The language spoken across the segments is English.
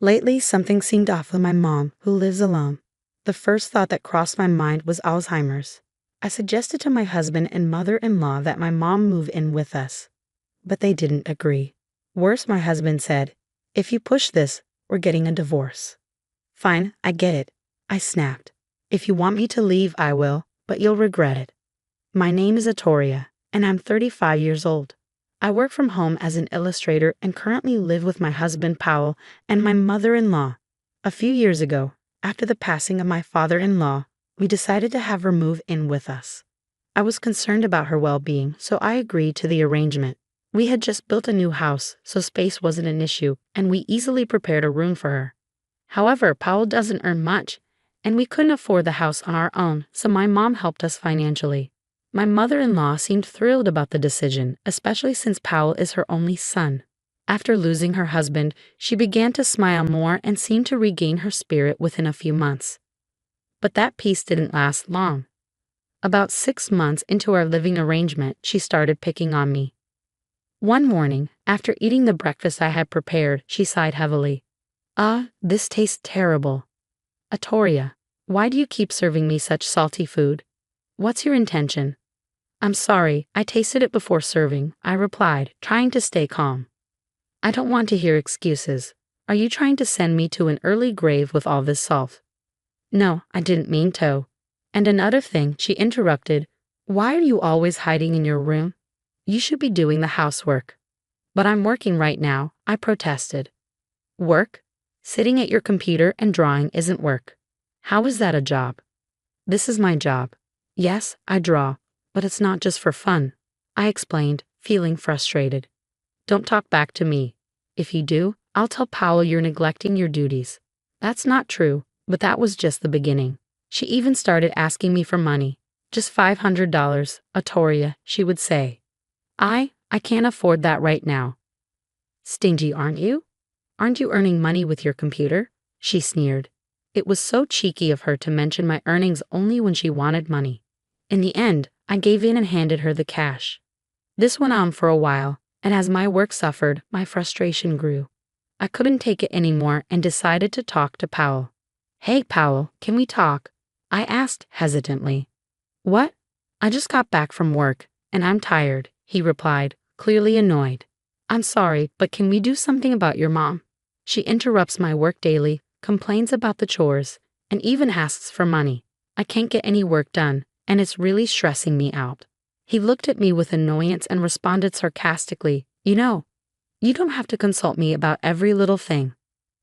Lately, something seemed off with my mom, who lives alone. The first thought that crossed my mind was Alzheimer's. I suggested to my husband and mother-in-law that my mom move in with us, but they didn't agree. Worse, my husband said, "If you push this, we're getting a divorce." "Fine, I get it," I snapped. "If you want me to leave, I will, but you'll regret it." My name is Atoria, and I'm 35 years old. I work from home as an illustrator and currently live with my husband Powell and my mother-in-law. A few years ago, after the passing of my father-in-law, we decided to have her move in with us. I was concerned about her well-being, so I agreed to the arrangement. We had just built a new house, so space wasn't an issue, and we easily prepared a room for her. However, Powell doesn't earn much, and we couldn't afford the house on our own, so my mom helped us financially. My mother-in-law seemed thrilled about the decision, especially since Powell is her only son. After losing her husband, she began to smile more and seemed to regain her spirit within a few months. But that peace didn't last long. About 6 months into our living arrangement, she started picking on me. One morning, after eating the breakfast I had prepared, she sighed heavily. This tastes terrible." "Atoria, why do you keep serving me such salty food? What's your intention?" "I'm sorry, I tasted it before serving," I replied, trying to stay calm. "I don't want to hear excuses. Are you trying to send me to an early grave with all this salt?" "No, I didn't mean to." "And another thing," she interrupted, "why are you always hiding in your room? You should be doing the housework." "But I'm working right now," I protested. "Work? Sitting at your computer and drawing isn't work. How is that a job?" "This is my job. Yes, I draw, but it's not just for fun," I explained, feeling frustrated. "Don't talk back to me. If you do, I'll tell Powell you're neglecting your duties." That's not true, but that was just the beginning. She even started asking me for money. "Just $500, Atoria," she would say. I can't afford that right now." "Stingy, aren't you? Aren't you earning money with your computer?" she sneered. It was so cheeky of her to mention my earnings only when she wanted money. In the end, I gave in and handed her the cash. This went on for a while, and as my work suffered, my frustration grew. I couldn't take it anymore and decided to talk to Powell. "Hey, Powell, can we talk?" I asked hesitantly. "What?" "I just got back from work, and I'm tired," he replied, clearly annoyed. "I'm sorry, but can we do something about your mom? She interrupts my work daily, complains about the chores, and even asks for money. I can't get any work done, and it's really stressing me out." He looked at me with annoyance and responded sarcastically, "You don't have to consult me about every little thing."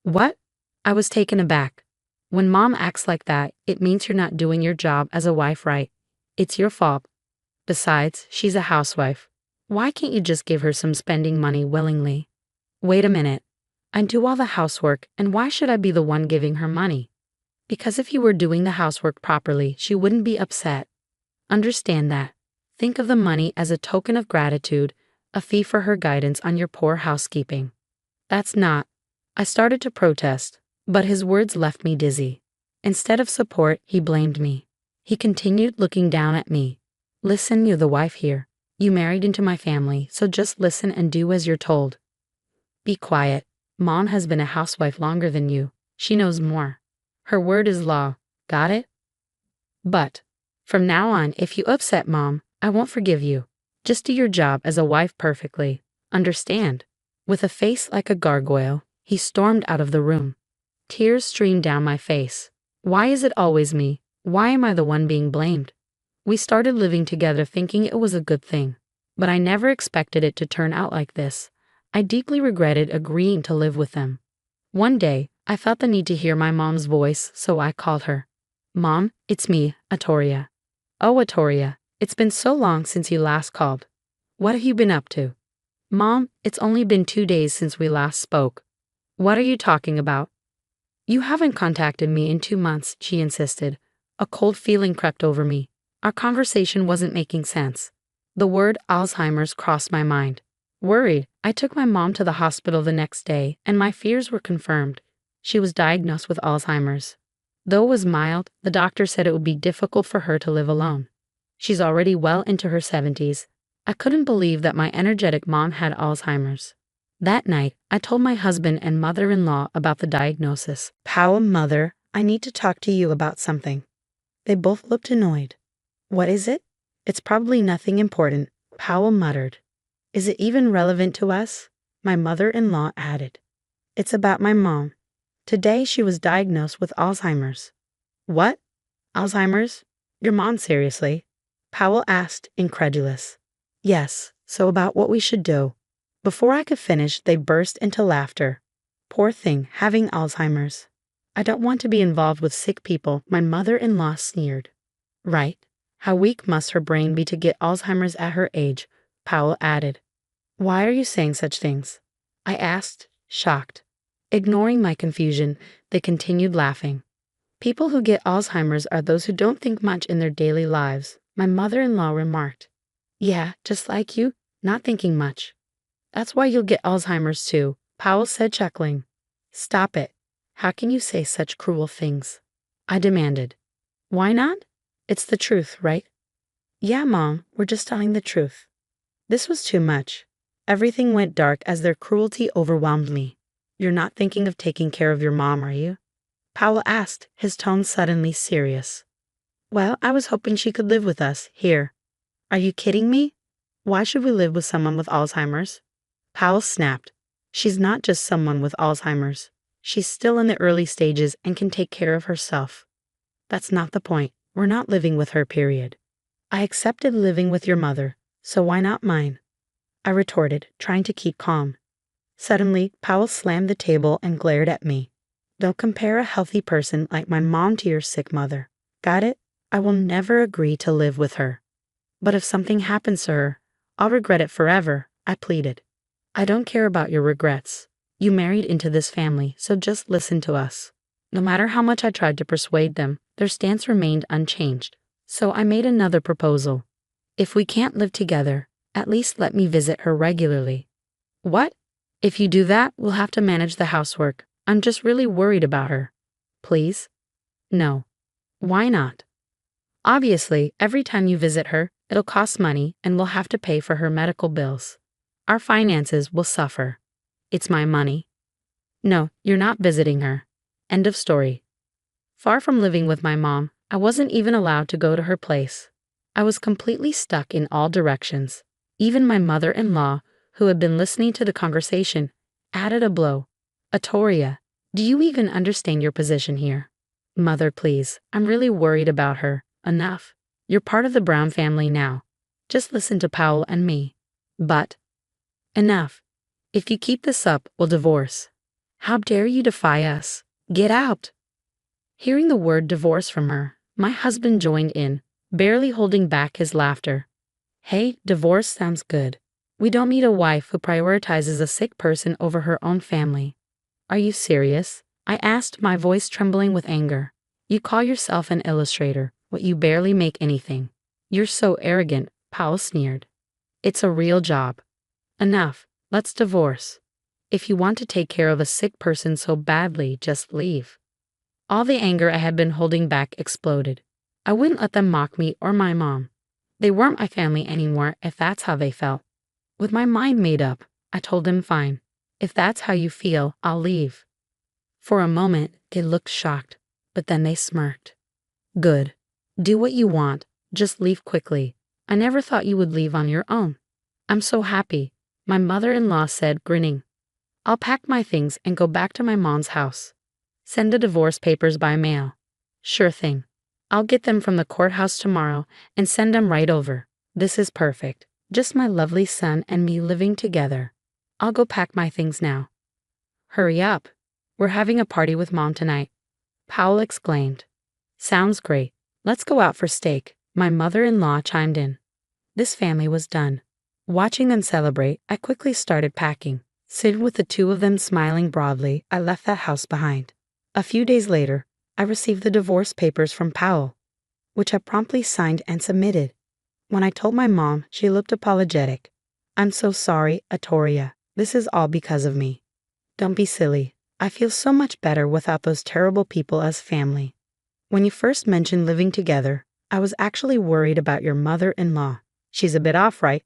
"What?" I was taken aback. "When mom acts like that, it means you're not doing your job as a wife right. It's your fault. Besides, she's a housewife. Why can't you just give her some spending money willingly?" "Wait a minute. I do all the housework, and why should I be the one giving her money?" "Because if you were doing the housework properly, she wouldn't be upset. Understand that. Think of the money as a token of gratitude, a fee for her guidance on your poor housekeeping." "That's not." I started to protest, but his words left me dizzy. Instead of support, he blamed me. He continued looking down at me. "Listen, you're the wife here. You married into my family, so just listen and do as you're told. Be quiet. Mom has been a housewife longer than you. She knows more. Her word is law. Got it? But from now on, if you upset Mom, I won't forgive you. Just do your job as a wife perfectly. Understand?" With a face like a gargoyle, he stormed out of the room. Tears streamed down my face. Why is it always me? Why am I the one being blamed? We started living together thinking it was a good thing, but I never expected it to turn out like this. I deeply regretted agreeing to live with them. One day, I felt the need to hear my mom's voice, so I called her. "Mom, it's me, Atoria." "Oh, Atoria, it's been so long since you last called. What have you been up to?" "Mom, it's only been 2 days since we last spoke." "What are you talking about?" "You haven't contacted me in 2 months," she insisted. A cold feeling crept over me. Our conversation wasn't making sense. The word Alzheimer's crossed my mind. Worried, I took my mom to the hospital the next day, and my fears were confirmed. She was diagnosed with Alzheimer's. Though it was mild, the doctor said it would be difficult for her to live alone. She's already well into her 70s. I couldn't believe that my energetic mom had Alzheimer's. That night, I told my husband and mother-in-law about the diagnosis. Powell, mother, I need to talk to you about something. They both looked annoyed. What is it? It's probably nothing important, Powell muttered. Is it even relevant to us? My mother-in-law added. It's about my mom. Today she was diagnosed with Alzheimer's. What? Alzheimer's? Your mom, seriously? Powell asked, incredulous. Yes, so about what we should do. Before I could finish, they burst into laughter. Poor thing, having Alzheimer's. I don't want to be involved with sick people, my mother-in-law sneered. Right. How weak must her brain be to get Alzheimer's at her age, Powell added. Why are you saying such things? I asked, shocked. Ignoring my confusion, they continued laughing. People who get Alzheimer's are those who don't think much in their daily lives, my mother-in-law remarked. Yeah, just like you, not thinking much. That's why you'll get Alzheimer's too, Powell said, chuckling. Stop it. How can you say such cruel things? I demanded. Why not? It's the truth, right? Yeah, Mom, we're just telling the truth. This was too much. Everything went dark as their cruelty overwhelmed me. You're not thinking of taking care of your mom, are you? Powell asked, his tone suddenly serious. Well, I was hoping she could live with us, here. Are you kidding me? Why should we live with someone with Alzheimer's? Powell snapped. She's not just someone with Alzheimer's. She's still in the early stages and can take care of herself. That's not the point. We're not living with her, period. I accepted living with your mother, so why not mine? I retorted, trying to keep calm. Suddenly, Powell slammed the table and glared at me. Don't compare a healthy person like my mom to your sick mother. Got it? I will never agree to live with her. But if something happens to her, I'll regret it forever, I pleaded. I don't care about your regrets. You married into this family, so just listen to us. No matter how much I tried to persuade them, their stance remained unchanged. So I made another proposal. If we can't live together, at least let me visit her regularly. What? If you do that, we'll have to manage the housework. I'm just really worried about her. Please? No. Why not? Obviously, every time you visit her, it'll cost money and we'll have to pay for her medical bills. Our finances will suffer. It's my money. No, you're not visiting her. End of story. Far from living with my mom, I wasn't even allowed to go to her place. I was completely stuck in all directions. Even my mother-in-law, who had been listening to the conversation, added a blow. Atoria, do you even understand your position here? Mother, please, I'm really worried about her. Enough. You're part of the Brown family now. Just listen to Powell and me. But enough. If you keep this up, we'll divorce. How dare you defy us? Get out. Hearing the word divorce from her, my husband joined in, barely holding back his laughter. Hey, divorce sounds good. We don't need a wife who prioritizes a sick person over her own family. Are you serious? I asked, my voice trembling with anger. You call yourself an illustrator, but you barely make anything. You're so arrogant, Powell sneered. It's a real job. Enough. Let's divorce. If you want to take care of a sick person so badly, just leave. All the anger I had been holding back exploded. I wouldn't let them mock me or my mom. They weren't my family anymore if that's how they felt. With my mind made up, I told them fine. If that's how you feel, I'll leave. For a moment, they looked shocked, but then they smirked. Good. Do what you want, just leave quickly. I never thought you would leave on your own. I'm so happy, my mother-in-law said, grinning. I'll pack my things and go back to my mom's house. Send the divorce papers by mail. Sure thing. I'll get them from the courthouse tomorrow and send them right over. This is perfect. Just my lovely son and me living together. I'll go pack my things now. Hurry up. We're having a party with Mom tonight, Powell exclaimed. Sounds great. Let's go out for steak, my mother-in-law chimed in. This family was done. Watching them celebrate, I quickly started packing. Sitting with the two of them smiling broadly, I left that house behind. A few days later, I received the divorce papers from Powell, which I promptly signed and submitted. When I told my mom, she looked apologetic. I'm so sorry, Atoria. This is all because of me. Don't be silly. I feel so much better without those terrible people as family. When you first mentioned living together, I was actually worried about your mother-in-law. She's a bit off, right?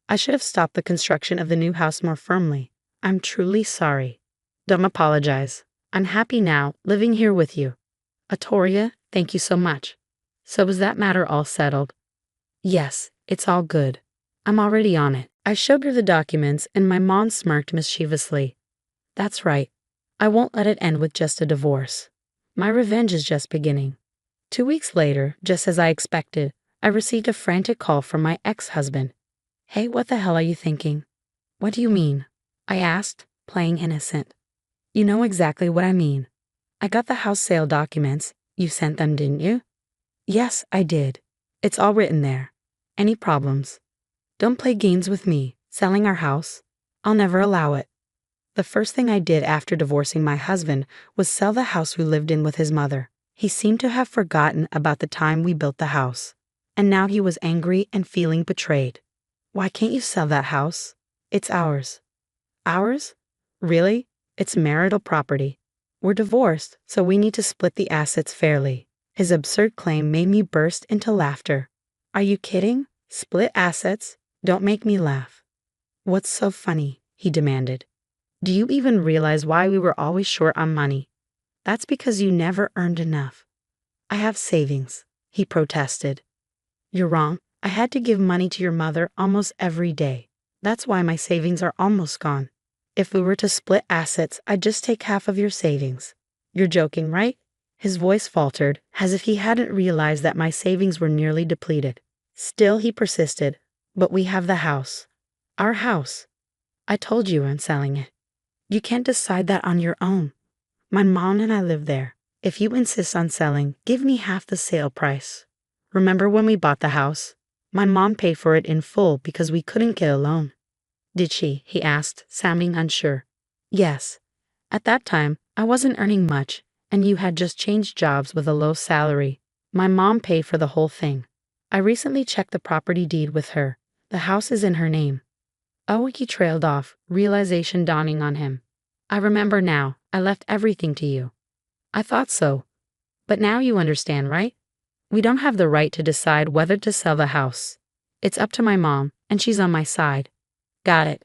I should have stopped the construction of the new house more firmly. I'm truly sorry. Don't apologize. I'm happy now, living here with you. Atoria, thank you so much. So is that matter all settled? Yes, it's all good. I'm already on it. I showed her the documents and my mom smirked mischievously. That's right. I won't let it end with just a divorce. My revenge is just beginning. 2 weeks later, just as I expected, I received a frantic call from my ex-husband. Hey, what the hell are you thinking? What do you mean? I asked, playing innocent. You know exactly what I mean. I got the house sale documents. You sent them, didn't you? Yes, I did. It's all written there. Any problems? Don't play games with me, selling our house. I'll never allow it. The first thing I did after divorcing my husband was sell the house we lived in with his mother. He seemed to have forgotten about the time we built the house. And now he was angry and feeling betrayed. Why can't you sell that house? It's ours. Ours? Really? It's marital property. We're divorced, so we need to split the assets fairly. His absurd claim made me burst into laughter. Are you kidding? Split assets? Don't make me laugh. What's so funny? He demanded. Do you even realize why we were always short on money? That's because you never earned enough. I have savings, he protested. You're wrong. I had to give money to your mother almost every day. That's why my savings are almost gone. If we were to split assets, I'd just take half of your savings. You're joking, right? His voice faltered, as if he hadn't realized that my savings were nearly depleted. Still, he persisted. But we have the house. Our house. I told you I'm selling it. You can't decide that on your own. My mom and I live there. If you insist on selling, give me half the sale price. Remember when we bought the house? My mom paid for it in full because we couldn't get a loan. Did she? He asked, sounding unsure. Yes. At that time, I wasn't earning much, and you had just changed jobs with a low salary. My mom paid for the whole thing. I recently checked the property deed with her. The house is in her name. Oh, he trailed off, realization dawning on him. I remember now. I left everything to you. I thought so. But now you understand, right? We don't have the right to decide whether to sell the house. It's up to my mom, and she's on my side. Got it.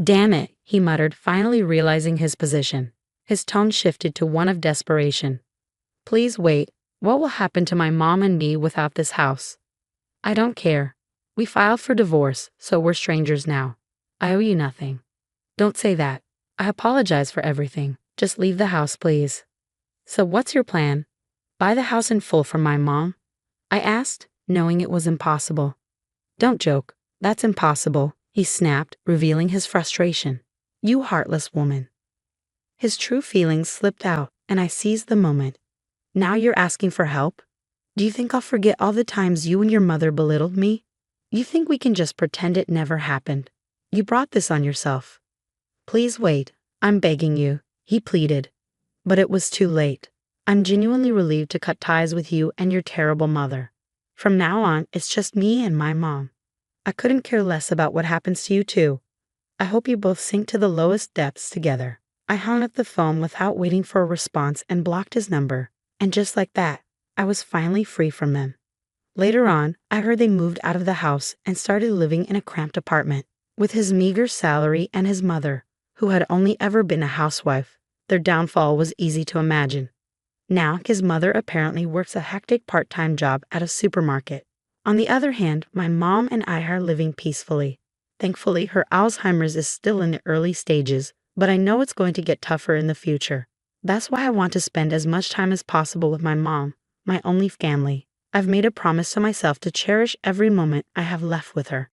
Damn it, he muttered, finally realizing his position. His tone shifted to one of desperation. Please wait. What will happen to my mom and me without this house? I don't care. We filed for divorce, so we're strangers now. I owe you nothing. Don't say that. I apologize for everything. Just leave the house, please. So what's your plan? Buy the house in full from my mom? I asked, knowing it was impossible. Don't joke. That's impossible, he snapped, revealing his frustration. You heartless woman. His true feelings slipped out, and I seized the moment. Now you're asking for help? Do you think I'll forget all the times you and your mother belittled me? You think we can just pretend it never happened? You brought this on yourself. Please wait. I'm begging you, he pleaded. But it was too late. I'm genuinely relieved to cut ties with you and your terrible mother. From now on, it's just me and my mom. I couldn't care less about what happens to you too. I hope you both sink to the lowest depths together. I hung up the phone without waiting for a response and blocked his number. And just like that, I was finally free from them. Later on, I heard they moved out of the house and started living in a cramped apartment. With his meager salary and his mother, who had only ever been a housewife, their downfall was easy to imagine. Now, his mother apparently works a hectic part-time job at a supermarket. On the other hand, my mom and I are living peacefully. Thankfully, her Alzheimer's is still in the early stages, but I know it's going to get tougher in the future. That's why I want to spend as much time as possible with my mom, my only family. I've made a promise to myself to cherish every moment I have left with her.